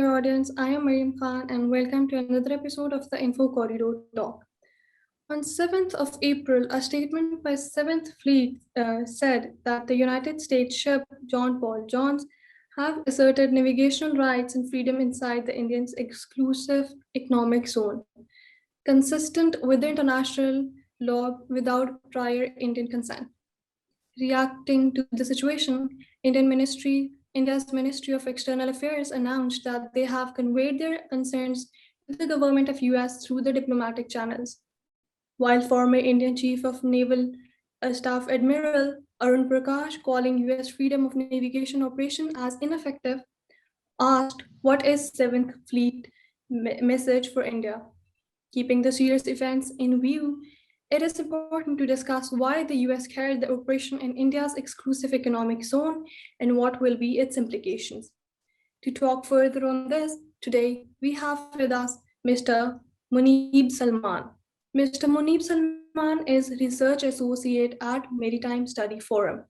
audience. I am Maryam Khan, and welcome to another episode of the Info Corridor Talk. On 7th of April, a statement by 7th Fleet said that the United States ship John Paul Jones have asserted navigational rights and freedom inside the Indian's exclusive economic zone, consistent with the international law without prior Indian consent. Reacting to the situation, India's Ministry of External Affairs announced that they have conveyed their concerns to the government of US through the diplomatic channels. While former Indian Chief of Naval Staff Admiral Arun Prakash, calling US freedom of navigation operation as ineffective, asked what is 7th Fleet message for India. Keeping the serious events in view, it is important to discuss why the US carried the operation in India's exclusive economic zone and what will be its implications. To talk further on this, today we have with us Mr. Muneeb Salman. Mr. Muneeb Salman is Research Associate at Maritime Study Forum.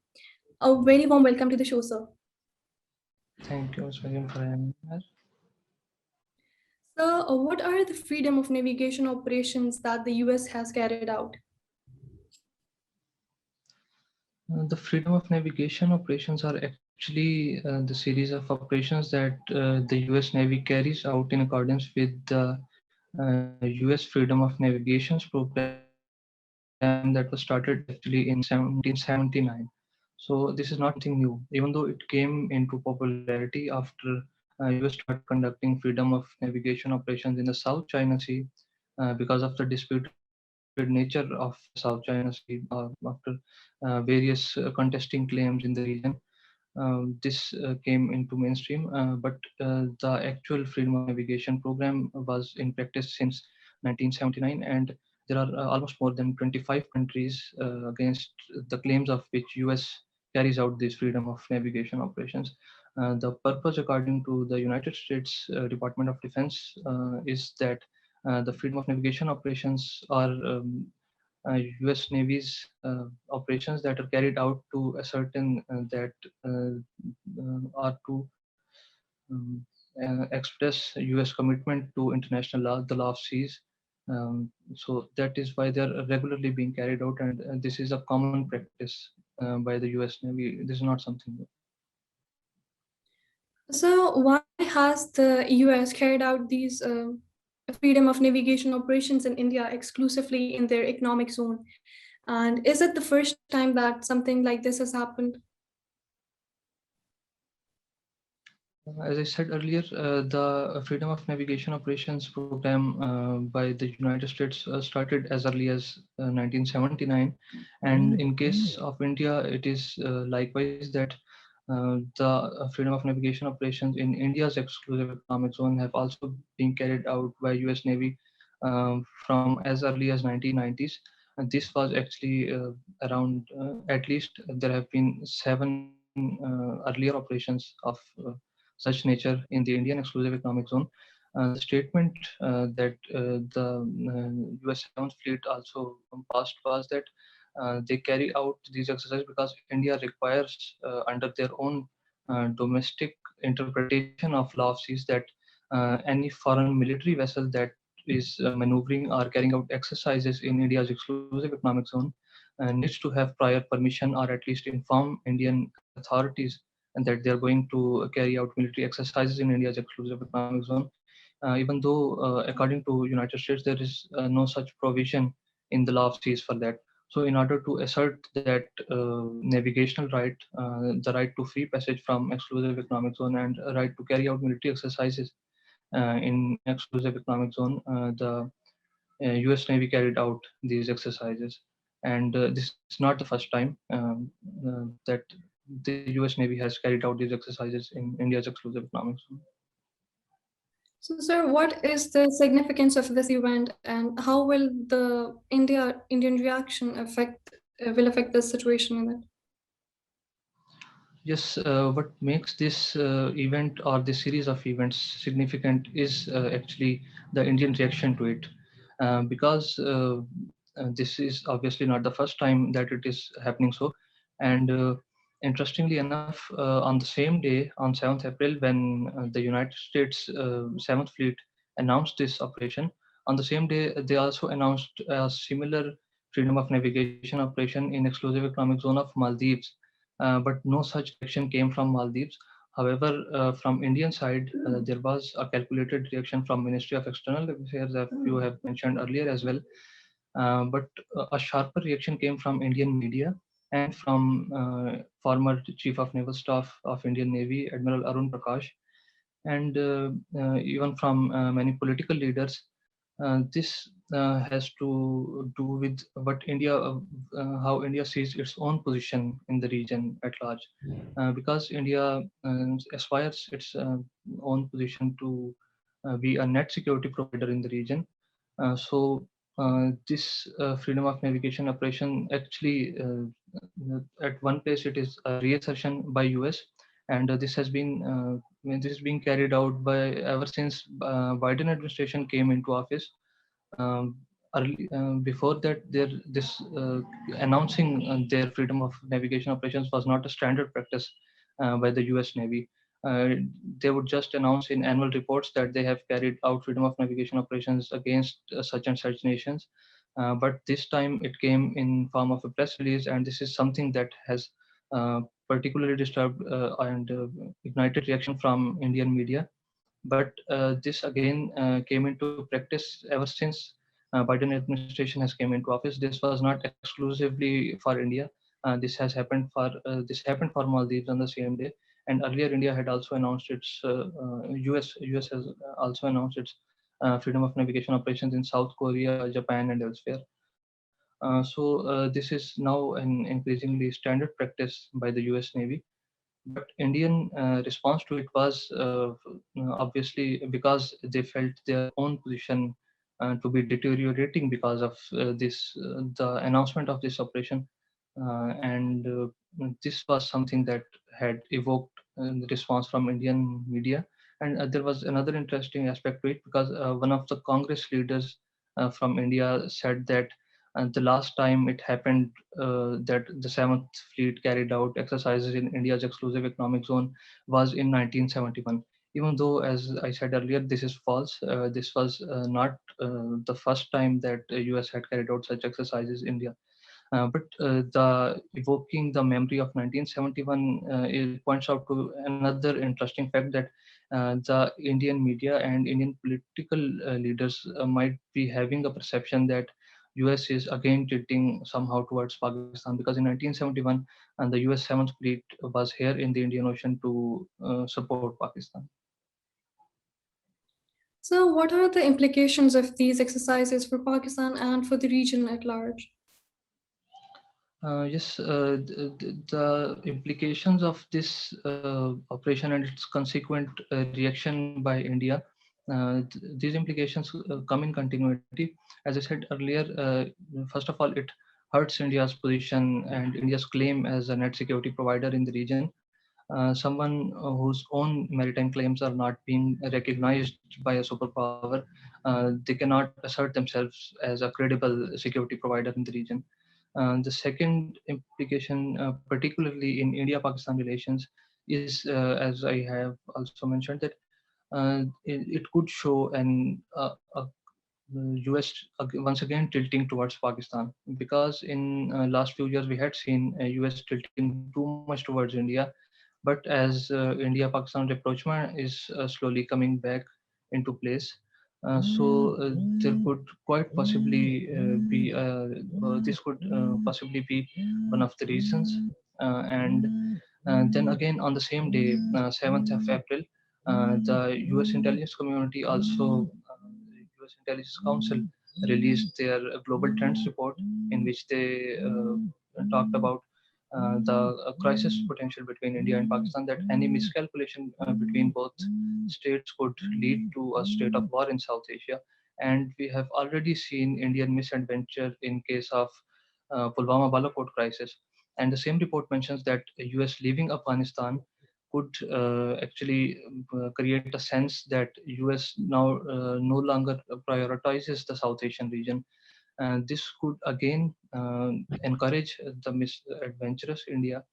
A very warm welcome to the show, sir. Thank you, Salim, for having us. So, what are the freedom of navigation operations that the US has carried out? The freedom of navigation operations are actually the series of operations that the US Navy carries out in accordance with the US Freedom of Navigation's program that was started actually in 1779. So this is not something new, even though it came into popularity after US started conducting freedom of navigation operations in the South China Sea because of the disputed nature of the South China Sea after various contesting claims in the region. This came into mainstream, but the actual freedom of navigation program was in practice since 1979, and there are almost more than 25 countries against the claims of which US carries out this freedom of navigation operations. The purpose, according to the United States Department of Defense, is that the freedom of navigation operations are US Navy's operations that are carried out to ascertain that are to um, express US commitment to international law, the law of seas. So that is why they are regularly being carried out, and this is a common practice by the US Navy. This is not something new. So, why has the US carried out these freedom of navigation operations in India exclusively in their economic zone? And is it the first time that something like this has happened? As I said earlier, the Freedom of Navigation Operations program by the United States started as early as 1979, and in case of India, it is likewise that the freedom of navigation operations in India's exclusive economic zone have also been carried out by US Navy from as early as 1990s. And this was actually around at least there have been seven earlier operations of such nature in the Indian exclusive economic zone. The statement that the US 7th Fleet also passed was that they carry out these exercises because India requires, under their own domestic interpretation of law of seas, that any foreign military vessel that is maneuvering or carrying out exercises in India's exclusive economic zone needs to have prior permission or at least inform Indian authorities and that they are going to carry out military exercises in India's exclusive economic zone. Even though, according to United States, there is no such provision in the law of seas for that. So, in order to assert that navigational right, the right to free passage from exclusive economic zone and a right to carry out military exercises in exclusive economic zone, the US Navy carried out these exercises. And this is not the first time that the US Navy has carried out these exercises in India's exclusive economic zone. So, sir, what is the significance of this event, and how will the Indian reaction affect the situation in it? Yes, what makes this event or this series of events significant is actually the Indian reaction to it, because this is obviously not the first time that it is happening so, and Interestingly enough, on the same day, on 7th April, when the United States 7th Fleet announced this operation, on the same day, they also announced a similar freedom of navigation operation in exclusive economic zone of Maldives. But no such reaction came from Maldives. However, from Indian side, there was a calculated reaction from Ministry of External Affairs, as you have mentioned earlier as well. But a sharper reaction came from Indian media and from former Chief of Naval Staff of Indian Navy, Admiral Arun Prakash, and even from many political leaders. This has to do with how India sees its own position in the region at large, because India aspires its own position to be a net security provider in the region. This freedom of navigation operation actually, at one place, it is a reassertion by US, and this is being carried out by ever since Biden administration came into office. Um, Before that, this announcing their freedom of navigation operations was not a standard practice by the U.S. Navy. Uh, they would just announce in annual reports that they have carried out freedom of navigation operations against such and such nations. But this time it came in form of a press release, and this is something that has uh, particularly disturbed and ignited reaction from Indian media. But this again came into practice ever since Biden administration has came into office. This was not exclusively for India. This happened for Maldives on the same day, and earlier India had also announced its US has also announced its freedom of navigation operations in South Korea, Japan, and elsewhere. This is now an increasingly standard practice by the US Navy. But Indian response to it was obviously because they felt their own position to be deteriorating because of the announcement of this operation, and this was something that had evoked the response from Indian media. And there was another interesting aspect to it, because one of the Congress leaders from India said that the last time it happened that the Seventh Fleet carried out exercises in India's exclusive economic zone was in 1971. Even though, as I said earlier, this is false. This was not the first time that the US had carried out such exercises in India. But the evoking the memory of 1971, it points out to another interesting fact that the Indian media and Indian political leaders might be having a perception that US is again tilting somehow towards Pakistan, because in 1971 and the US 7th Fleet was here in the Indian Ocean to support Pakistan. So, what are the implications of these exercises for Pakistan and for the region at large? Yes, the implications of this operation and its consequent reaction by India, these implications come in continuity. As I said earlier, first of all, it hurts India's position and India's claim as a net security provider in the region. Someone whose own maritime claims are not being recognized by a superpower, they cannot assert themselves as a credible security provider in the region. The second implication, particularly in India-Pakistan relations, is, as I have also mentioned, that it could show a US once again tilting towards Pakistan, because in last few years we had seen US tilting too much towards India, but as India-Pakistan rapprochement is slowly coming back into place, there could quite possibly be this could possibly be one of the reasons. And then again, on the same day, 7th of April, the US intelligence community also, US Intelligence Council released their Global Trends report, in which they talked about the crisis potential between India and Pakistan, that any miscalculation between both states could lead to a state of war in South Asia. And we have already seen Indian misadventure in case of Pulwama Balakot crisis. And the same report mentions that the US leaving Afghanistan could actually create a sense that US now no longer prioritizes the South Asian region. This could again encourage the misadventurous India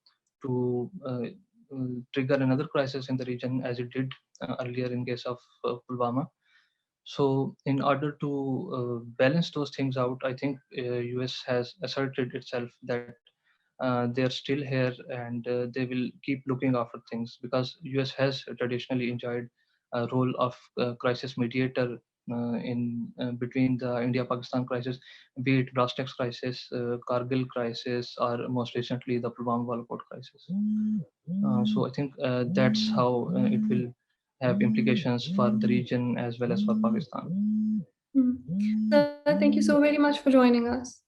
to trigger another crisis in the region as it did earlier in case of Pulwama. So in order to balance those things out, I think US has asserted itself that they are still here and they will keep looking after things, because US has traditionally enjoyed a role of crisis mediator in between the India-Pakistan crisis, be it Brass Tacks crisis, Kargil crisis, or most recently the Pulwama Balakot crisis. So I think that's how it will have implications for the region as well as for Pakistan. Hmm. Sir, thank you so very much for joining us.